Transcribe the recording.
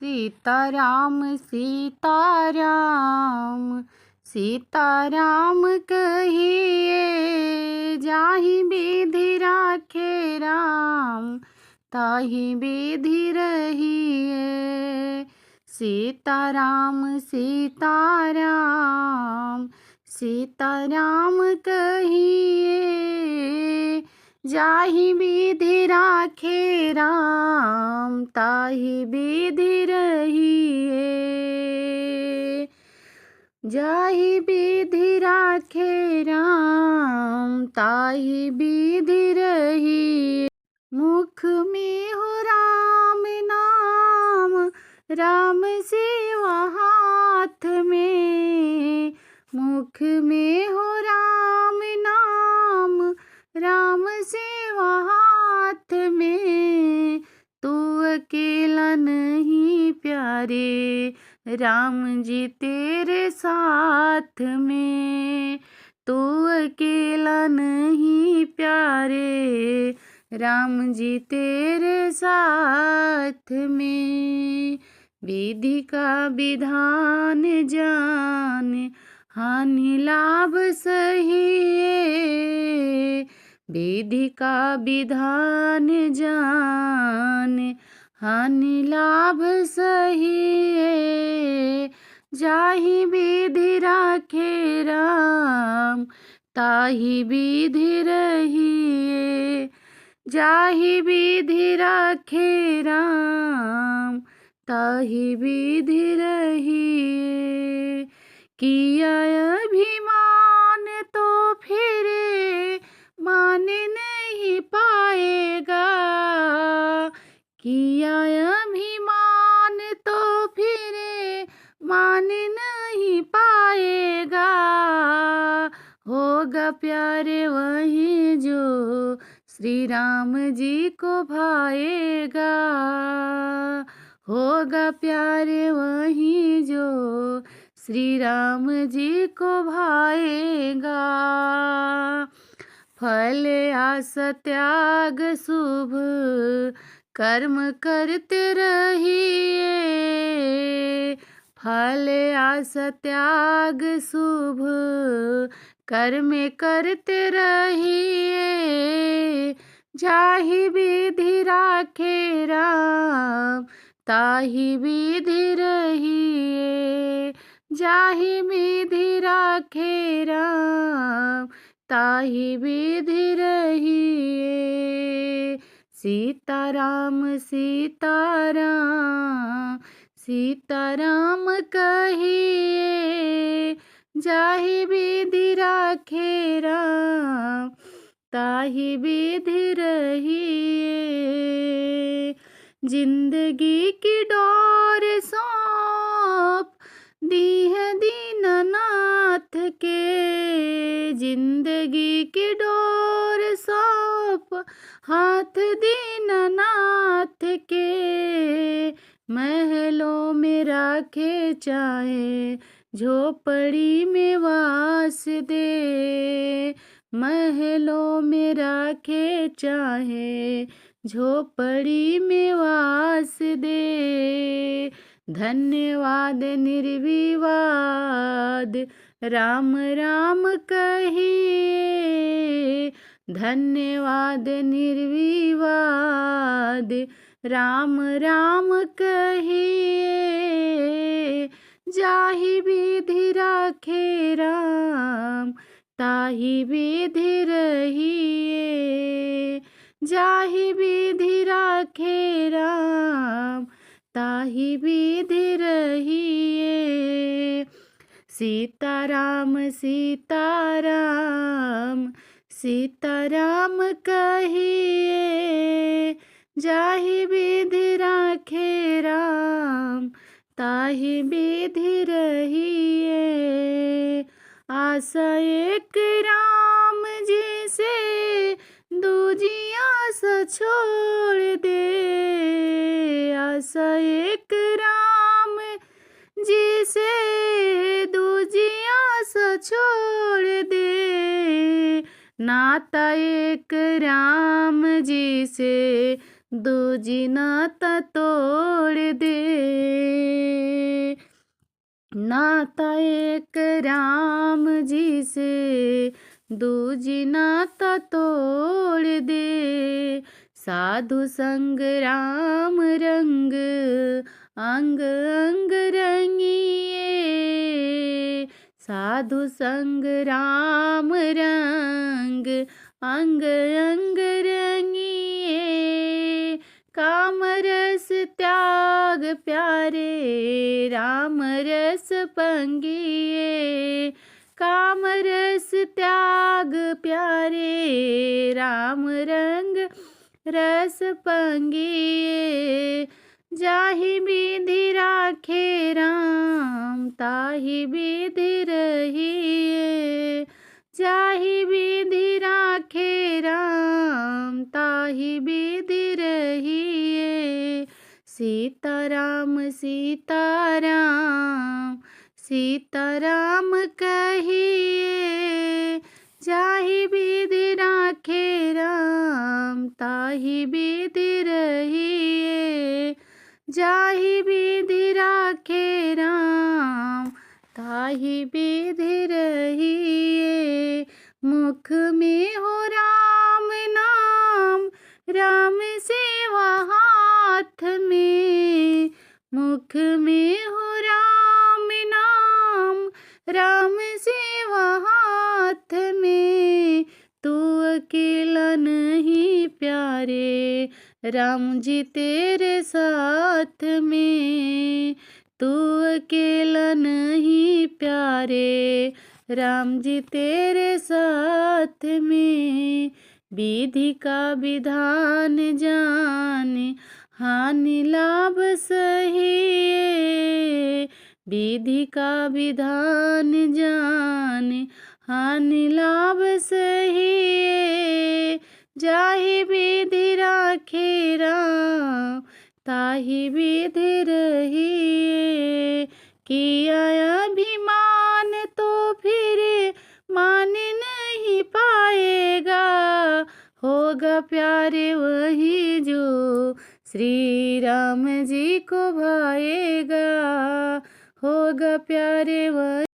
सीताराम सीताराम सीताराम कहिए, जाहि विधि राखे राम ताहि विधि रहिए। सीताराम सीताराम सीताराम कहिए, जाहि विधि राखे राम ताहि विधि रहिए। जाहि विधि राखे राम ताहि विधि रहिए। मुख में हो राम नाम, राम सेवा हाथ में। मुख में हो राम नाम, राम सेवा हाथ में। तू अकेला नहीं प्यारे, राम जी तेरे साथ में। तू अकेला नहीं प्यारे, राम जी तेरे साथ में। विधि का विधान जान, हानि लाभ सहिए। विधि का विधान जान, हानि लाभ सहिए। जाहि विधि राखे राम ताहि विधि रहिए। जाहि विधि राखे राम ताहि विधि रहिए। किया अभिमान तो फिर मान नहीं पाएगा। किया अभिमान तो फिर मान नहीं पाएगा। होगा प्यारे वही जो श्री राम जी को भाएगा। होगा प्यारे वही जो श्री राम जी को भाएगा। फल आस त्याग शुभ कर्म करते रहिए। फल आस त्याग शुभ कर्म करते रहिए। जाहि विधि राखे राम ताहि विधि रहिए। जाहि विधि राखे राम ताहि विधि रहिए। सीताराम सीताराम सीताराम कहिए, जाहि विधि राखे राम ताहि विधि रहिए। जिंदगी की डोर सौंप दी है दीननाथ के। जिंदगी की डोर सौंप हाथ दीननाथ के। महलों में राखे चाहे झोपड़ी में वास दे। महलों में राखे चाहे झोपड़ी में वास दे। धन्यवाद निर्विवाद राम राम कहिए। धन्यवाद निर्विवाद राम राम कहिए। जाहि विधि राखे राम ताहि विधि रहिए। जाहि विधि राखे राम ताहि विधि रहिए। सीताराम सीताराम सीताराम कहिए, जाहि विधि राखे राम ताहि विधि रहिए। आशा एक राम जी से दूजी आशा छोड़ दे। आशा एक राम जी से दूजी आशा छोड़ दे। नाता एक राम जी से दूजी नाता तोड़ दे। नाता एक राम जी से दूजी नाता तोड़ दे। साधु संग राम रंग अंग अंग रंगिए। साधु संग राम रंग अंग अंग रंगिए। काम रस त्याग प्यारे राम रस पंगिए। काम रस त्याग प्यारे राम रंग रस पंगिए। जाहि विधि राखे राम ताहि विधि रहिए। जाहि विधि राखे राम ताहि विधि रहिए। सीताराम सीताराम सीताराम कहिए। जाहि विधि राखे राम ताहि विधि रहिए। जाहि विधि राखे राम ताहि विधि रहिए। मुख में हो राम नाम राम सेवा हाथ में। मुख में हो राम नाम राम सेवा हाथ में। तू अकेला नहीं प्यारे राम जी तेरे साथ में। तू अकेला नहीं प्यारे राम जी तेरे साथ में। विधि का विधान जाने हानि लाभ सहिए। विधि का विधान जाने हानि लाभ सहिए। जाहि विधि राखे राम ताहि विधि रहिए। किया अभिमान तो फिर मान नहीं पाएगा। होगा प्यारे वही जो श्री राम जी को भाएगा। होगा प्यारे वही